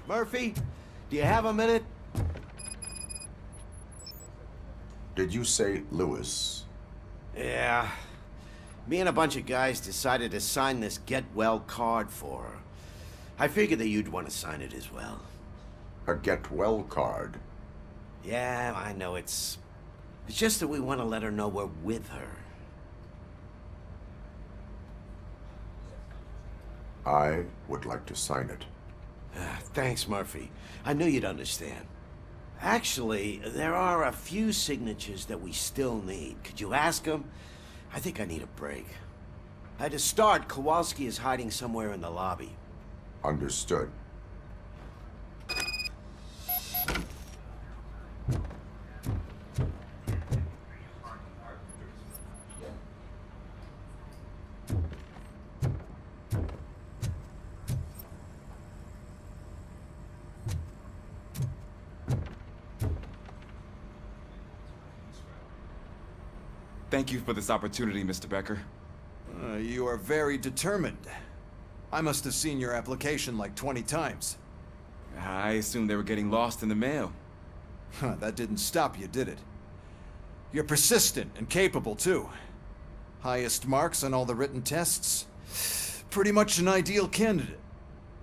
Murphy, do you have a minute? Did you say Lewis? Yeah. Me and a bunch of guys decided to sign this get well card for her. I figured that you'd want to sign it as well. A get well card? Yeah, I know it's just that we want to let her know we're with her. I would like to sign it. Thanks, Murphy. I knew you'd understand. Actually, there are a few signatures that we still need. Could you ask him? I think I need a break. To start, Kowalski is hiding somewhere in the lobby. Understood. Thank you for this opportunity, Mr. Becker. You are very determined. I must have seen your application like 20 times. I assumed they were getting lost in the mail. That didn't stop you, did it? You're persistent and capable, too. Highest marks on all the written tests. Pretty much an ideal candidate.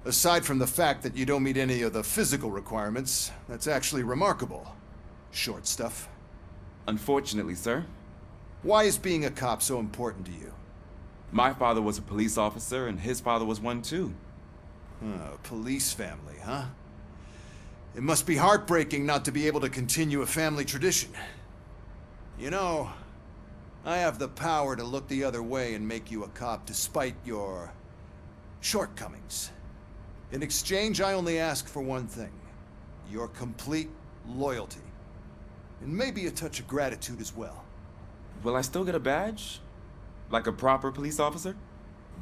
Aside from the fact that you don't meet any of the physical requirements, that's actually remarkable. Short stuff. Unfortunately, sir. Why is being a cop so important to you? My father was a police officer, and his father was one too. A police family, huh? It must be heartbreaking not to be able to continue a family tradition. You know, I have the power to look the other way and make you a cop despite your shortcomings. In exchange, I only ask for one thing. Your complete loyalty. And maybe a touch of gratitude as well. Will I still get a badge? Like a proper police officer?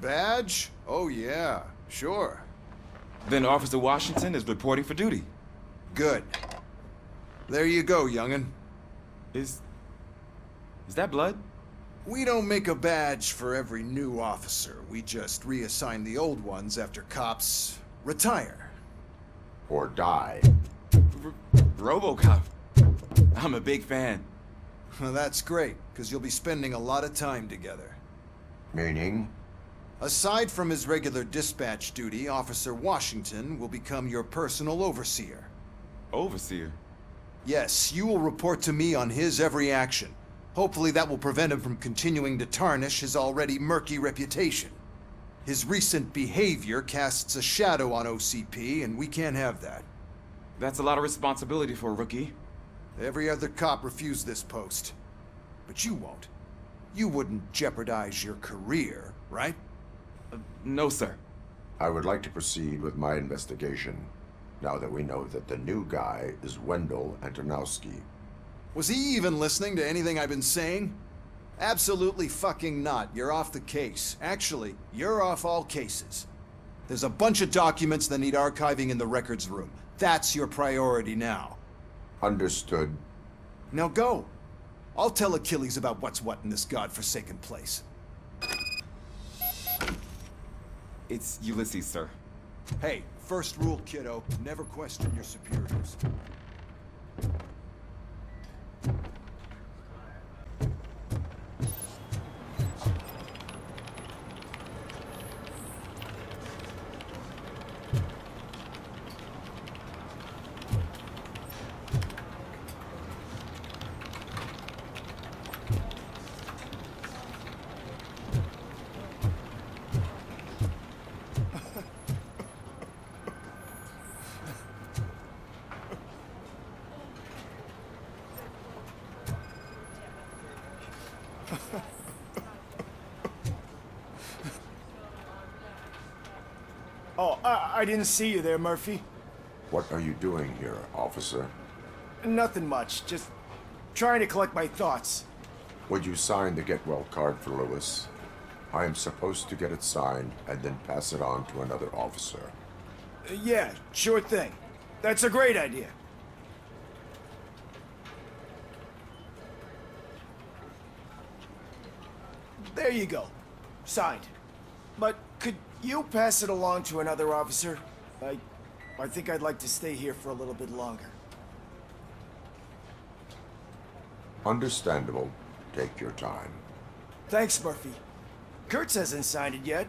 Badge? Oh yeah, sure. Then Officer Washington is reporting for duty. Good. There you go, young'un. Is that blood? We don't make a badge for every new officer. We just reassign the old ones after cops retire. Or die. Robocop. I'm a big fan. Well, that's great, because you'll be spending a lot of time together. Meaning? Aside from his regular dispatch duty, Officer Washington will become your personal overseer. Overseer? Yes, you will report to me on his every action. Hopefully that will prevent him from continuing to tarnish his already murky reputation. His recent behavior casts a shadow on OCP, and we can't have that. That's a lot of responsibility for a rookie. Every other cop refused this post. But you won't. You wouldn't jeopardize your career, right? No, sir. I would like to proceed with my investigation, now that we know that the new guy is Wendell Antonowski. Was he even listening to anything I've been saying? Absolutely fucking not. You're off the case. Actually, you're off all cases. There's a bunch of documents that need archiving in the records room. That's your priority now. Understood. Now go. I'll tell Achilles about what's what in this godforsaken place. It's Ulysses, sir. Hey, first rule, kiddo. Never question your superiors. Oh, I didn't see you there, Murphy. What are you doing here, officer? Nothing much, just trying to collect my thoughts. Would you sign the get well card for Lewis? I am supposed to get it signed and then pass it on to another officer. Yeah, sure thing. That's a great idea. There you go. Signed. But could you pass it along to another officer? I think I'd like to stay here for a little bit longer. Understandable. Take your time. Thanks, Murphy. Kurtz hasn't signed it yet.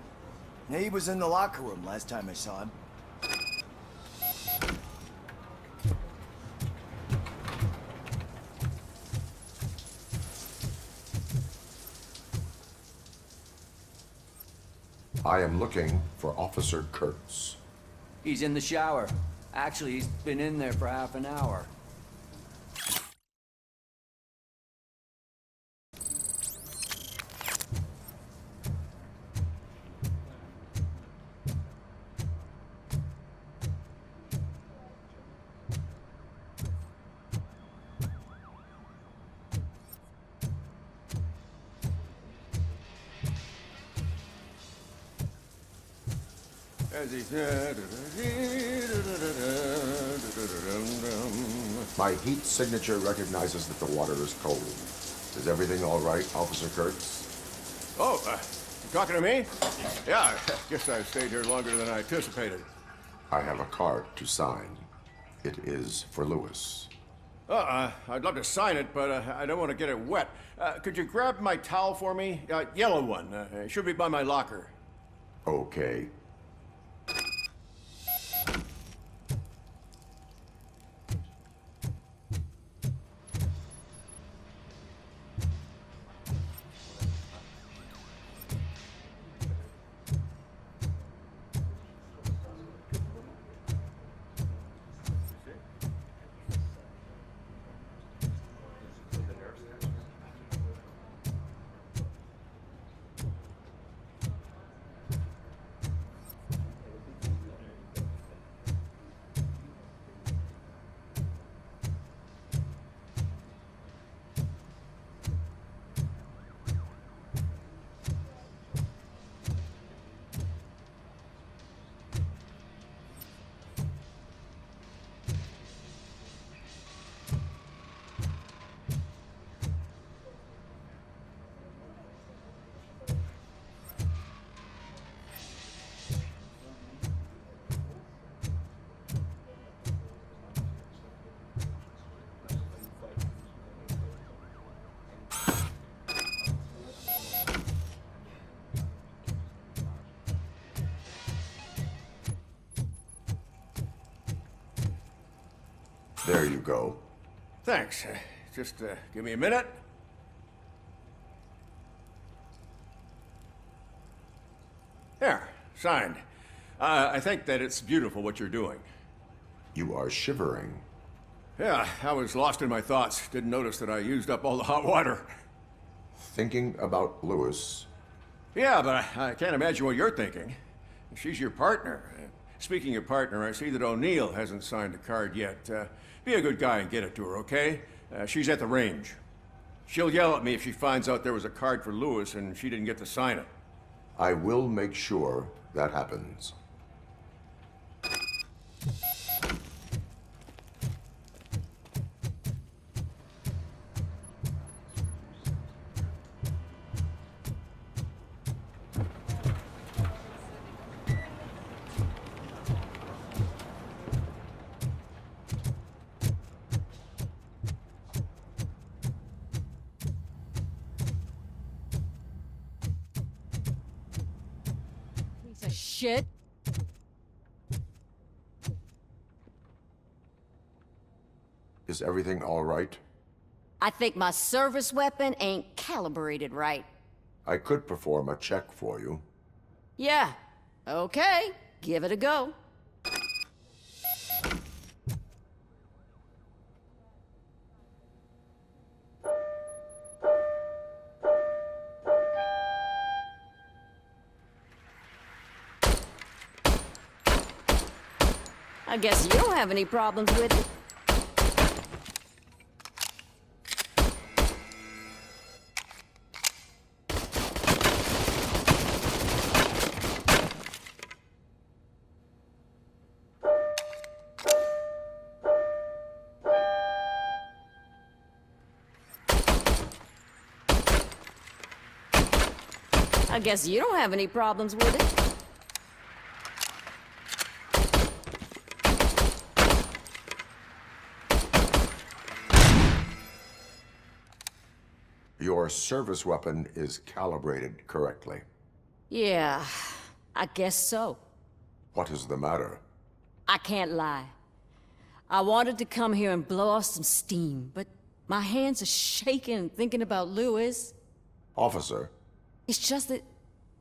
He was in the locker room last time I saw him. I am looking for Officer Kurtz. He's in the shower. Actually, he's been in there for half an hour. My heat signature recognizes that the water is cold. Is everything all right, Officer Kurtz? Oh, you talking to me? Yeah, I guess I stayed here longer than I anticipated. I have a card to sign. It is for Lewis. I'd love to sign it, but I don't want to get it wet. Could you grab my towel for me? Yellow one. It should be by my locker. Okay. There you go. Thanks. Just give me a minute. There, signed. I think that it's beautiful what you're doing. You are shivering. Yeah, I was lost in my thoughts. Didn't notice that I used up all the hot water. Thinking about Lewis. Yeah, but I can't imagine what you're thinking. She's your partner. Speaking of partner, I see that O'Neill hasn't signed the card yet. Be a good guy and get it to her, okay? She's at the range. She'll yell at me if she finds out there was a card for Lewis and she didn't get to sign it. I will make sure that happens. Piece of shit. Is everything all right? I think my service weapon ain't calibrated right. I could perform a check for you. Yeah. Okay. Give it a go. I guess you don't have any problems with it. I guess you don't have any problems with it. Your service weapon is calibrated correctly. Yeah, I guess so. What is the matter? I can't lie. I wanted to come here and blow off some steam, but my hands are shaking thinking about Lewis. Officer, It's just that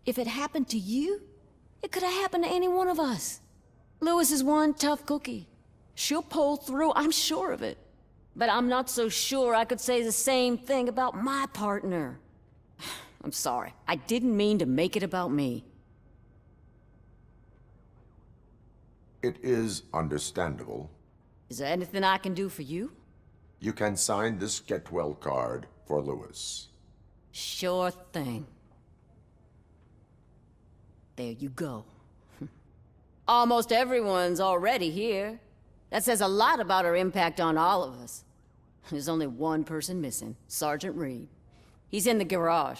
if it happened to you, it could have happened to any one of us. Lewis is one tough cookie. She'll pull through, I'm sure of it. But I'm not so sure I could say the same thing about my partner. I'm sorry. I didn't mean to make it about me. it is understandable. Is there anything I can do for you? You can sign this get well card for Lewis. Sure thing. There you go. Almost everyone's already here. That says a lot about her impact on all of us. There's only one person missing, Sergeant Reed. He's in the garage.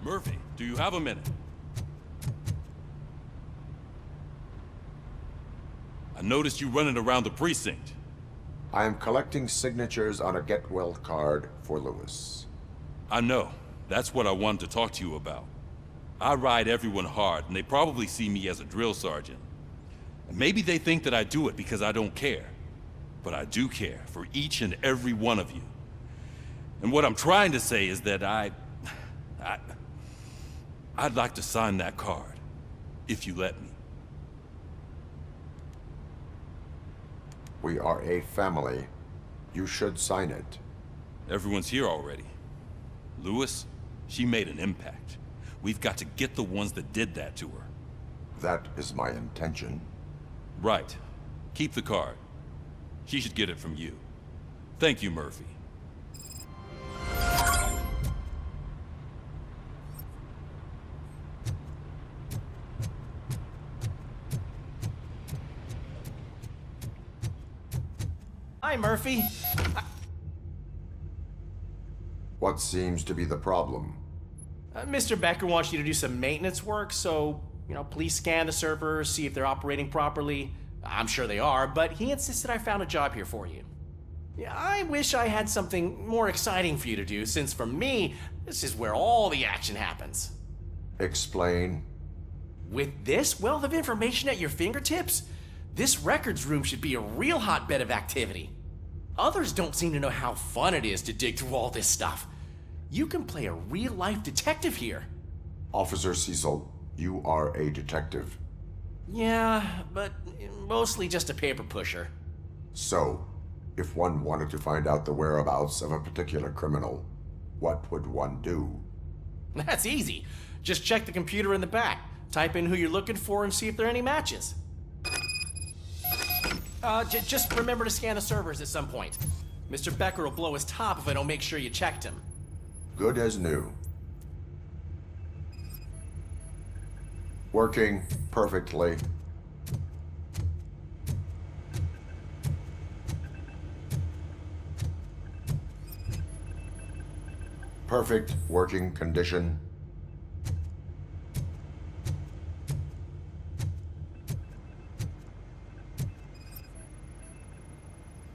Murphy, do you have a minute? I noticed you running around the precinct. I am collecting signatures on a get well card for Lewis. I know. That's what I wanted to talk to you about. I ride everyone hard, and they probably see me as a drill sergeant. And maybe they think that I do it because I don't care. But I do care for each and every one of you. And what I'm trying to say is that I'd like to sign that card, if you let me. We are a family. You should sign it. Everyone's here already. Lewis, she made an impact. We've got to get the ones that did that to her. That is my intention. Right. Keep the card. She should get it from you. Thank you, Murphy. Hi, Murphy. What seems to be the problem? Mr. Becker wants you to do some maintenance work, so, please scan the servers, see if they're operating properly. I'm sure they are, but he insisted I found a job here for you. Yeah, I wish I had something more exciting for you to do, since for me, this is where all the action happens. Explain. With this wealth of information at your fingertips, this records room should be a real hotbed of activity. Others don't seem to know how fun it is to dig through all this stuff. You can play a real-life detective here. Officer Cecil, you are a detective. Yeah, but mostly just a paper pusher. So, if one wanted to find out the whereabouts of a particular criminal, what would one do? That's easy. Just check the computer in the back, type in who you're looking for, and see if there are any matches. Just remember to scan the servers at some point. Mr. Becker will blow his top if I don't make sure you checked him. Good as new. Working perfectly. Perfect working condition.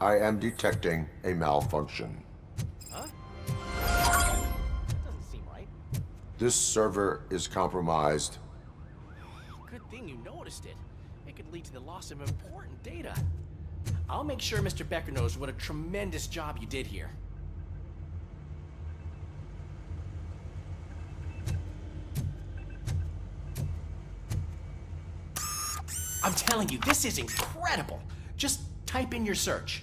I am detecting a malfunction. Huh? Doesn't seem right. This server is compromised. Good thing you noticed it. It could lead to the loss of important data. I'll make sure Mr. Becker knows what a tremendous job you did here. I'm telling you, this is incredible. Just type in your search.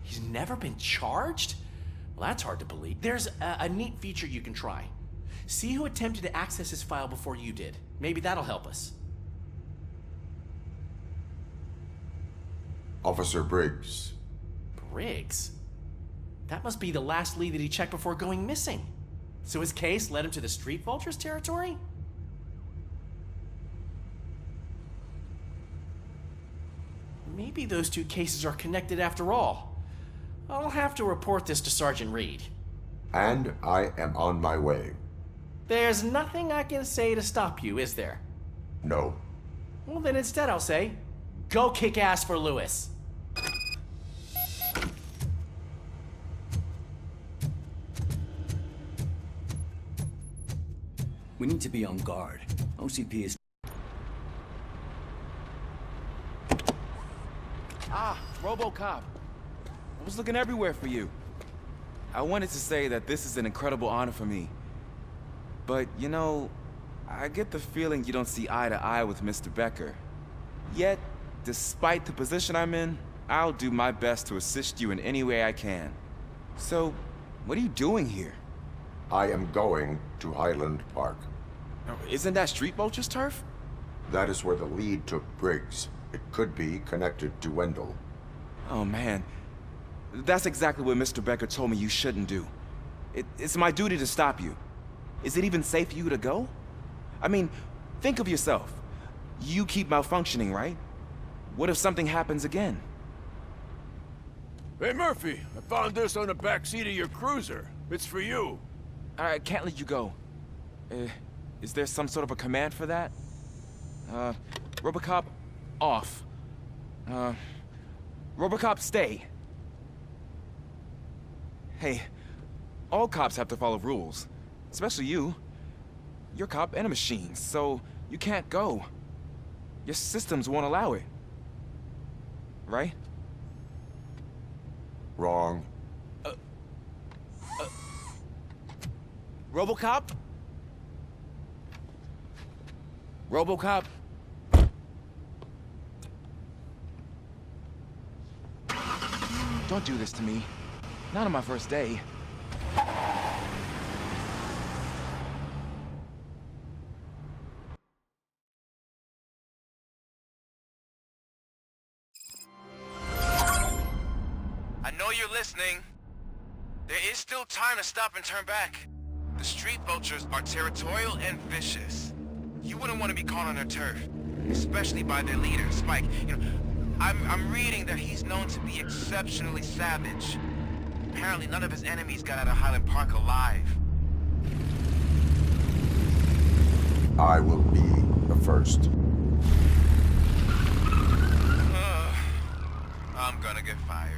He's never been charged? Well, that's hard to believe. There's a neat feature you can try. See who attempted to access his file before you did. Maybe that'll help us. Officer Briggs. Briggs? That must be the last lead that he checked before going missing. So his case led him to the Street Vultures territory? Maybe those two cases are connected after all. I'll have to report this to Sergeant Reed. And I am on my way. There's nothing I can say to stop you, is there? No. Well, then instead I'll say, go kick ass for Lewis. We need to be on guard. OCP is... Ah, Robocop. I was looking everywhere for you. I wanted to say that this is an incredible honor for me. But, you know, I get the feeling you don't see eye to eye with Mr. Becker. Yet, despite the position I'm in, I'll do my best to assist you in any way I can. So, what are you doing here? I am going to Highland Park. Isn't that Street Vulture's turf? That is where the lead took Briggs. It could be connected to Wendell. Oh, man. That's exactly what Mr. Becker told me you shouldn't do. It's my duty to stop you. Is it even safe for you to go? I mean, think of yourself. You keep malfunctioning, right? What if something happens again? Hey, Murphy, I found this on the back seat of your cruiser. It's for you. I can't let you go. Is there some sort of a command for that? Robocop, off. Robocop, stay. Hey, all cops have to follow rules. Especially you. You're a cop and a machine, so you can't go. Your systems won't allow it. Right? Wrong. Robocop? Robocop? Don't do this to me. Not on my first day. I know you're listening. There is still time to stop and turn back. The Street Vultures are territorial and vicious. You wouldn't want to be caught on their turf, especially by their leader, Spike. You know, I'm reading that he's known to be exceptionally savage. Apparently none of his enemies got out of Highland Park alive. I will be the first. I'm gonna get fired.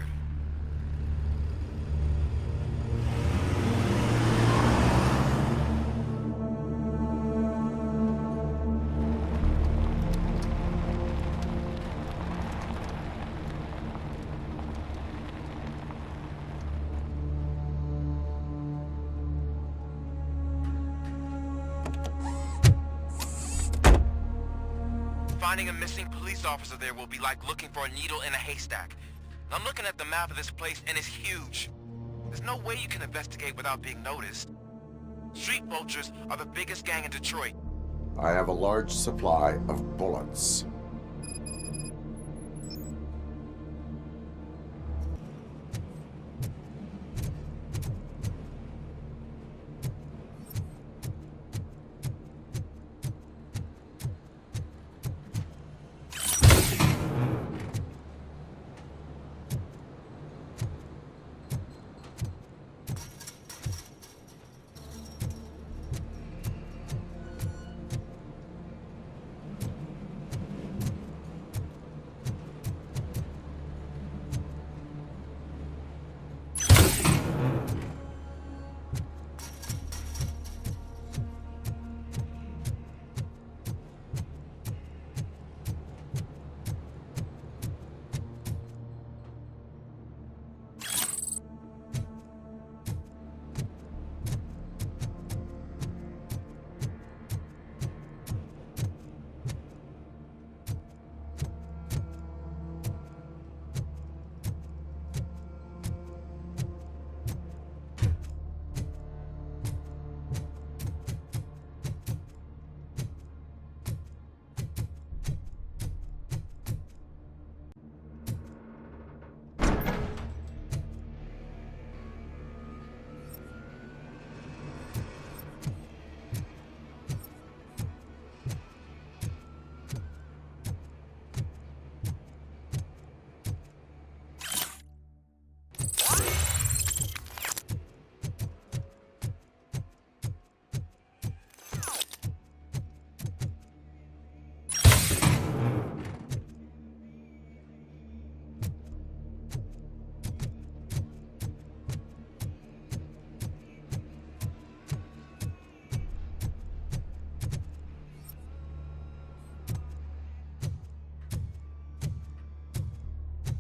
Finding a missing police officer there will be like looking for a needle in a haystack. I'm looking at the map of this place and it's huge. There's no way you can investigate without being noticed. Street Vultures are the biggest gang in Detroit. I have a large supply of bullets.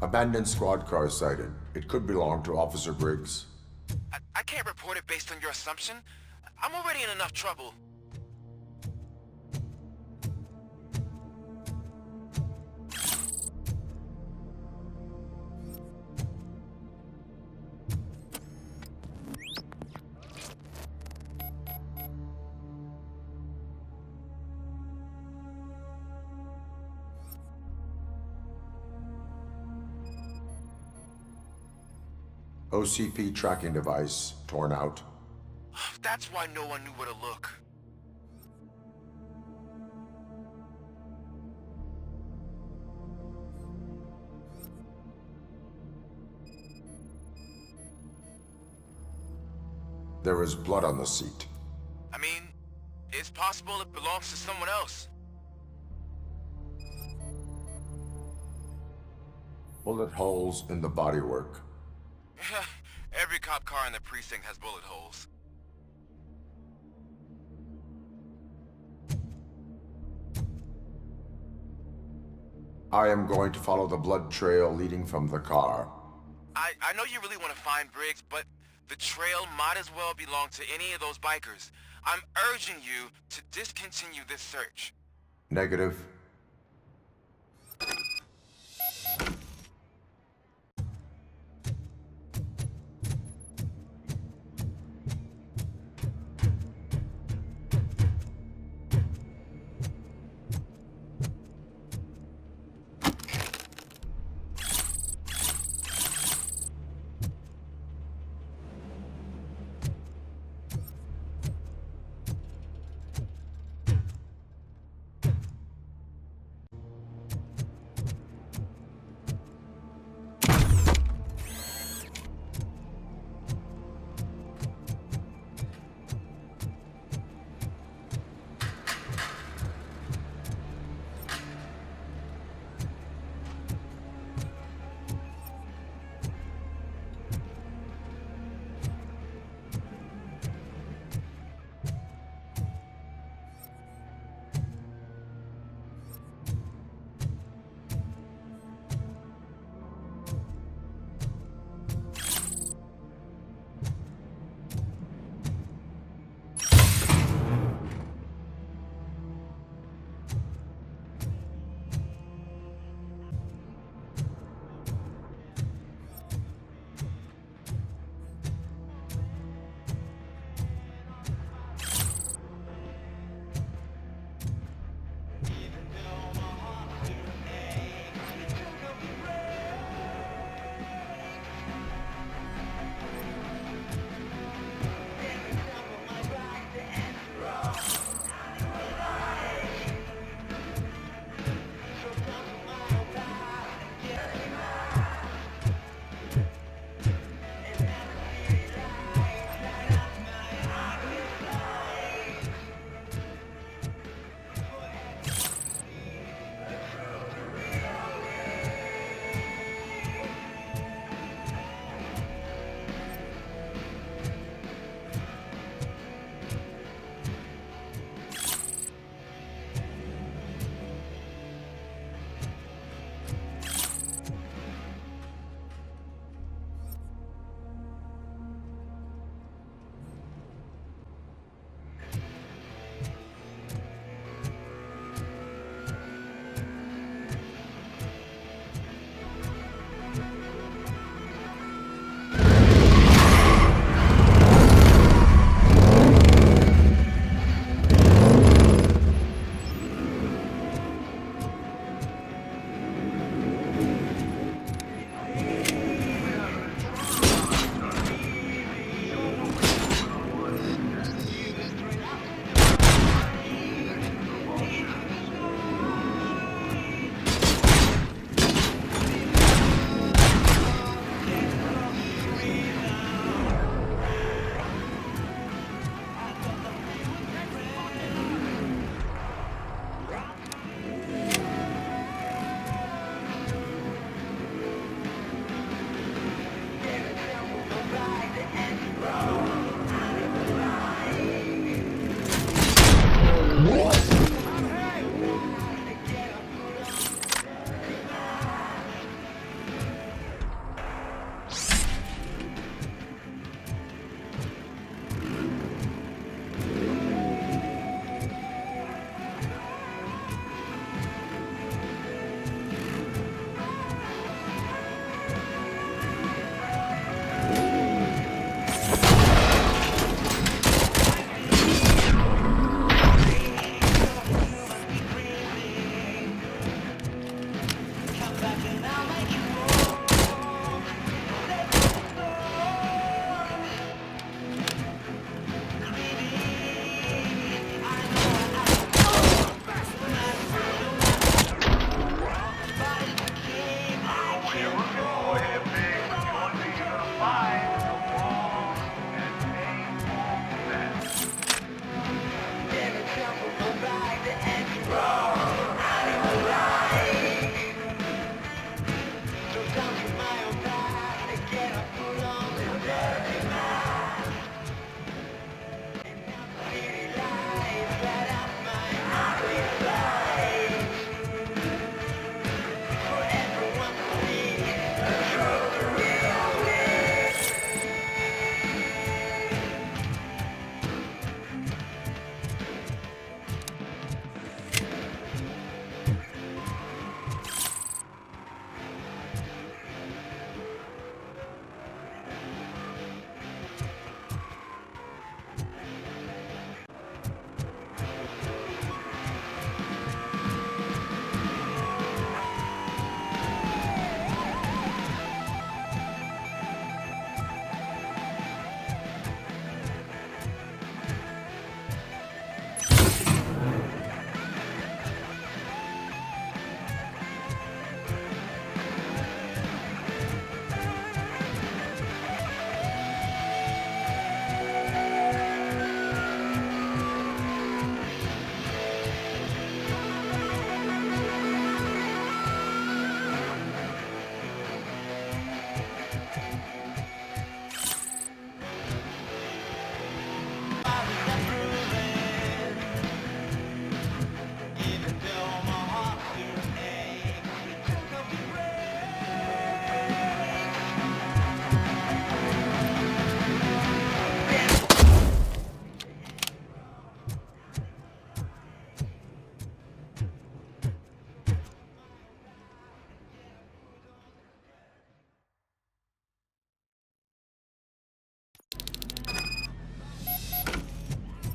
Abandoned squad car sighted. It could belong to Officer Briggs. I can't report it based on your assumption. I'm already in enough trouble. OCP tracking device torn out. That's why no one knew where to look. There is blood on the seat. I mean, it's possible it belongs to someone else. Bullet holes in the bodywork. Every cop car in the precinct has bullet holes. I am going to follow the blood trail leading from the car. I know you really want to find Briggs, but the trail might as well belong to any of those bikers. I'm urging you to discontinue this search. Negative.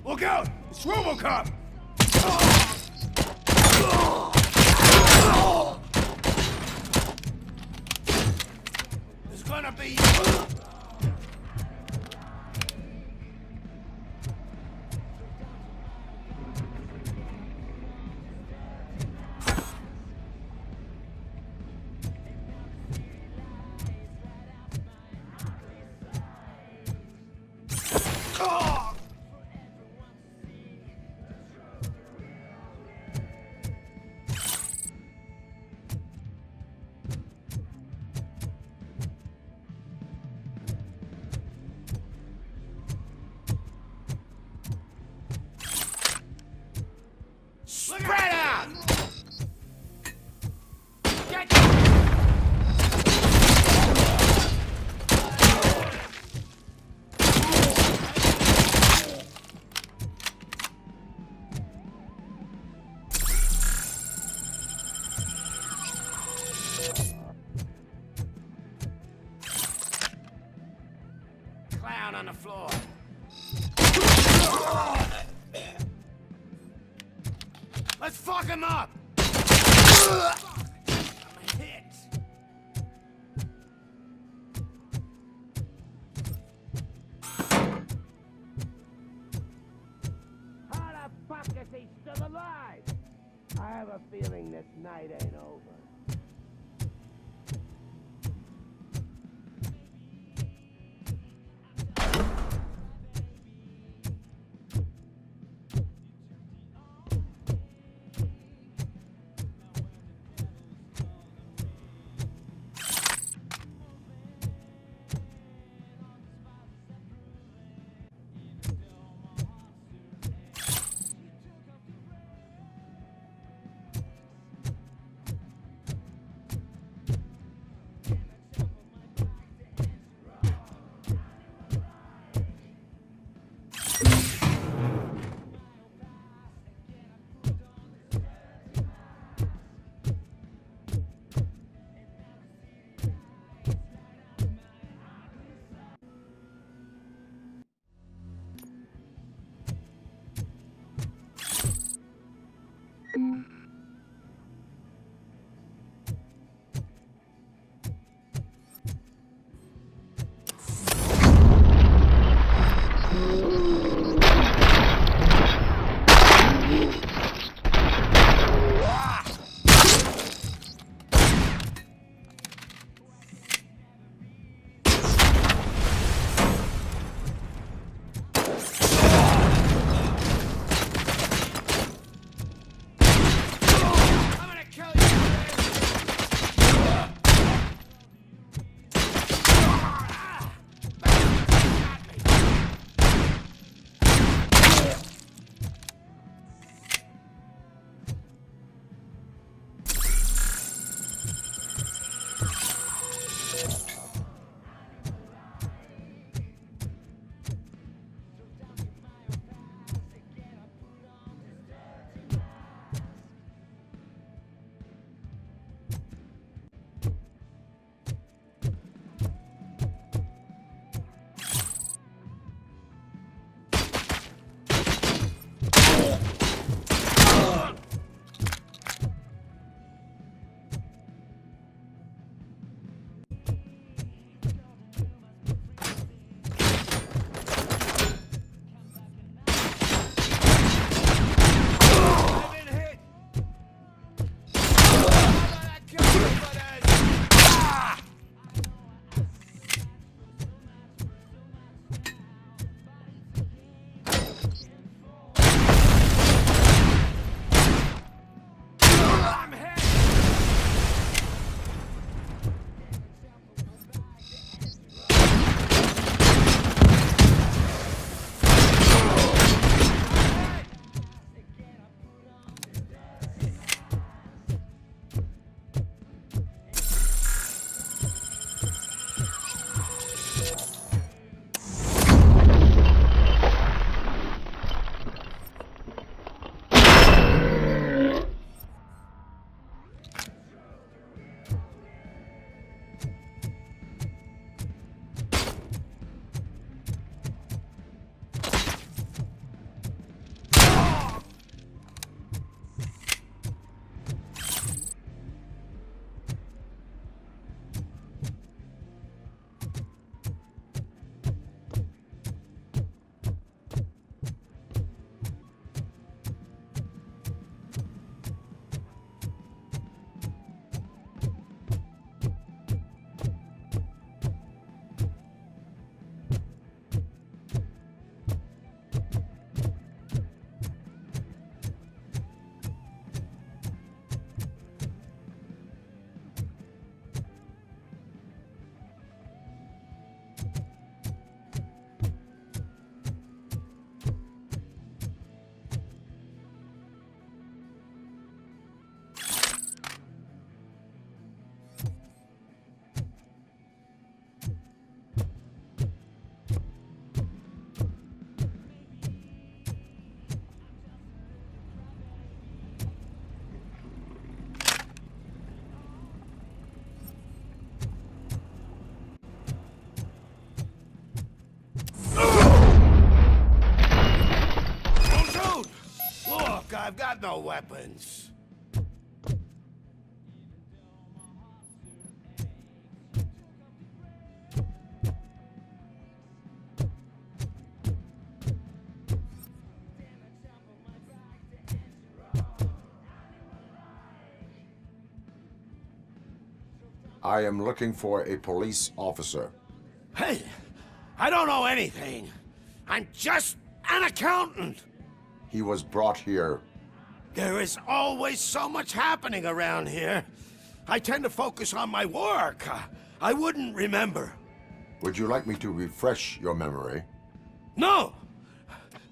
Look out! It's Robocop! There's gonna be... Spread out! Clown on the floor. Let's fuck him up! I'm hit. How the fuck is he still alive? I have a feeling this night ain't over. I've got no weapons. I am looking for a police officer. Hey, I don't know anything. I'm just an accountant. He was brought here. There is always so much happening around here. I tend to focus on my work. I wouldn't remember. Would you like me to refresh your memory? No!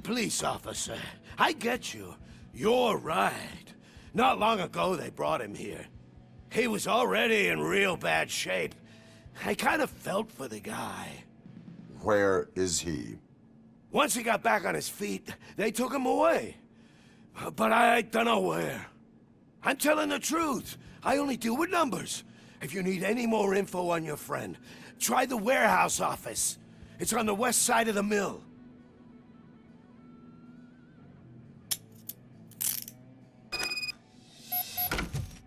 Police officer, I get you. You're right. Not long ago they brought him here. He was already in real bad shape. I kind of felt for the guy. Where is he? Once he got back on his feet, they took him away. But I don't know where. I'm telling the truth. I only deal with numbers. If you need any more info on your friend, try the warehouse office. It's on the west side of the mill.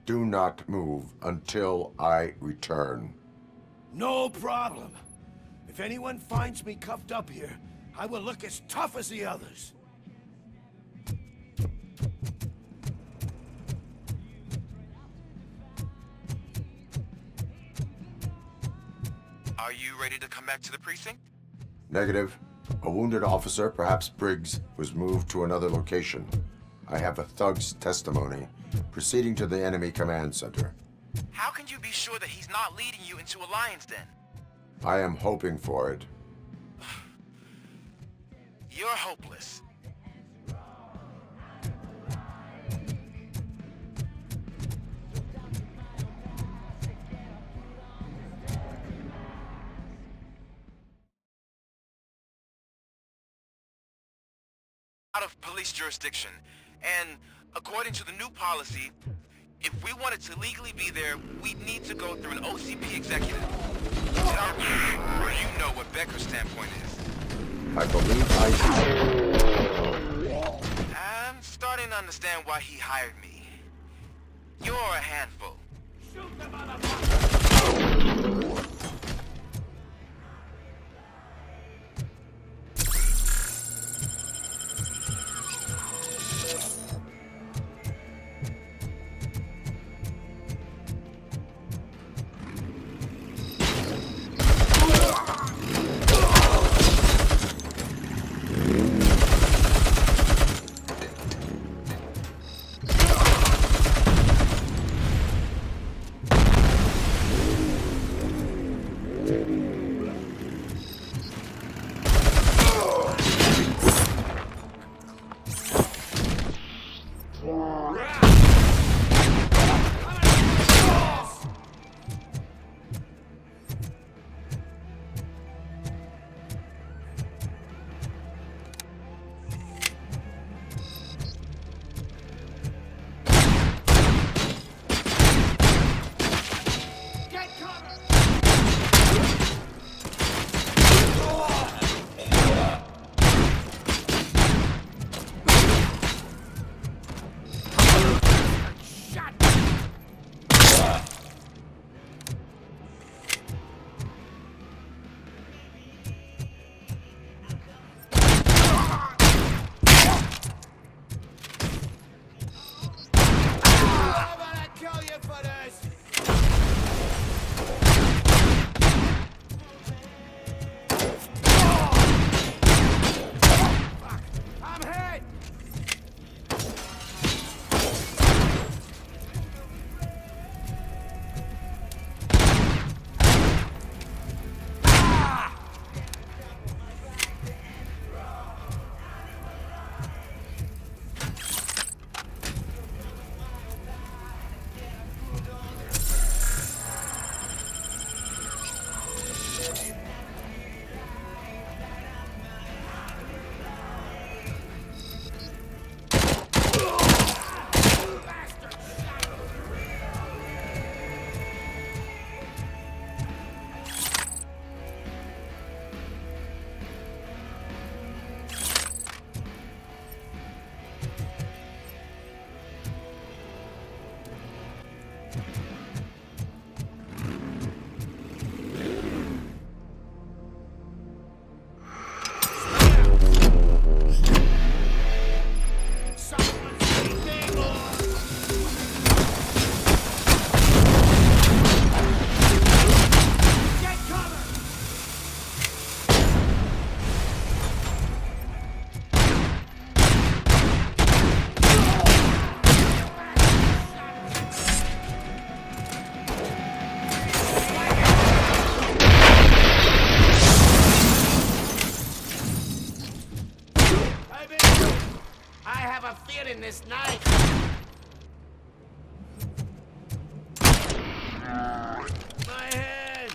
Do not move until I return. No problem. If anyone finds me cuffed up here, I will look as tough as the others. Are you ready to come back to the precinct? Negative. A wounded officer, perhaps Briggs, was moved to another location. I have a thug's testimony proceeding to the enemy command center. How can you be sure that he's not leading you into a lion's den? I am hoping for it. You're hopeless. Out of police jurisdiction, and according to the new policy, if we wanted to legally be there, we'd need to go through an OCP executive. You know what Becker's standpoint is. I believe I do. I'm starting to understand why he hired me. You're a handful. winning this night. My head!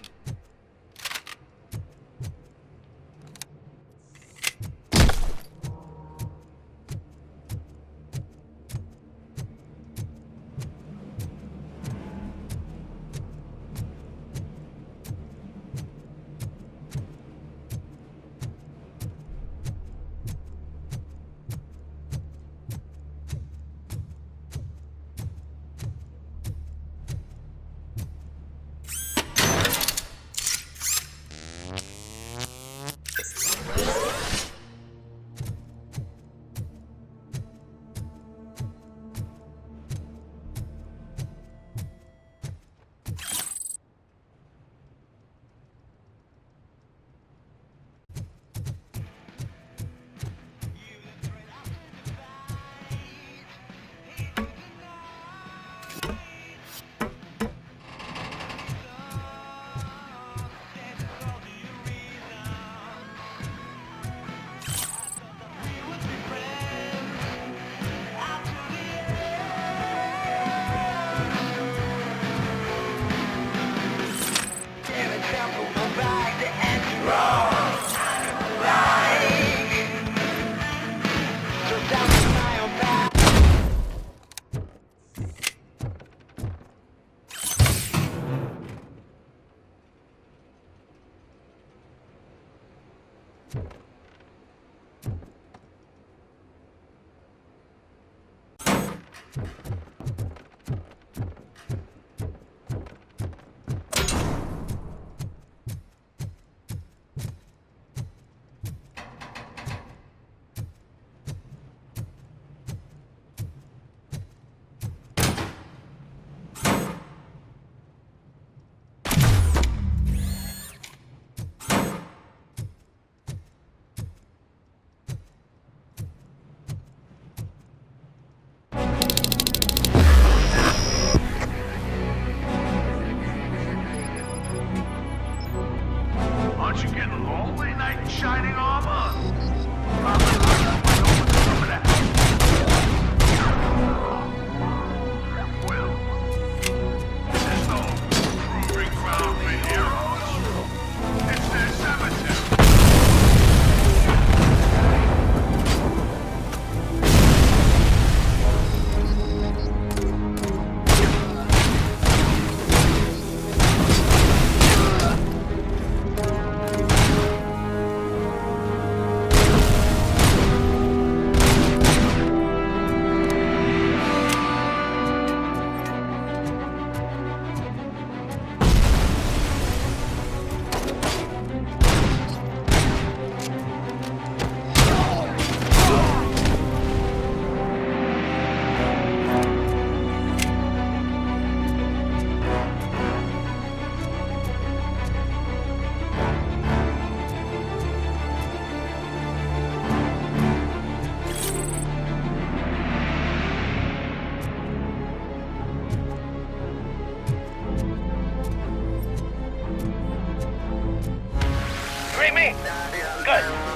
Aren't you getting lonely, knight in shining armor? Well, there's no proving ground for heroes. It's their cemetery. Greet me? Good.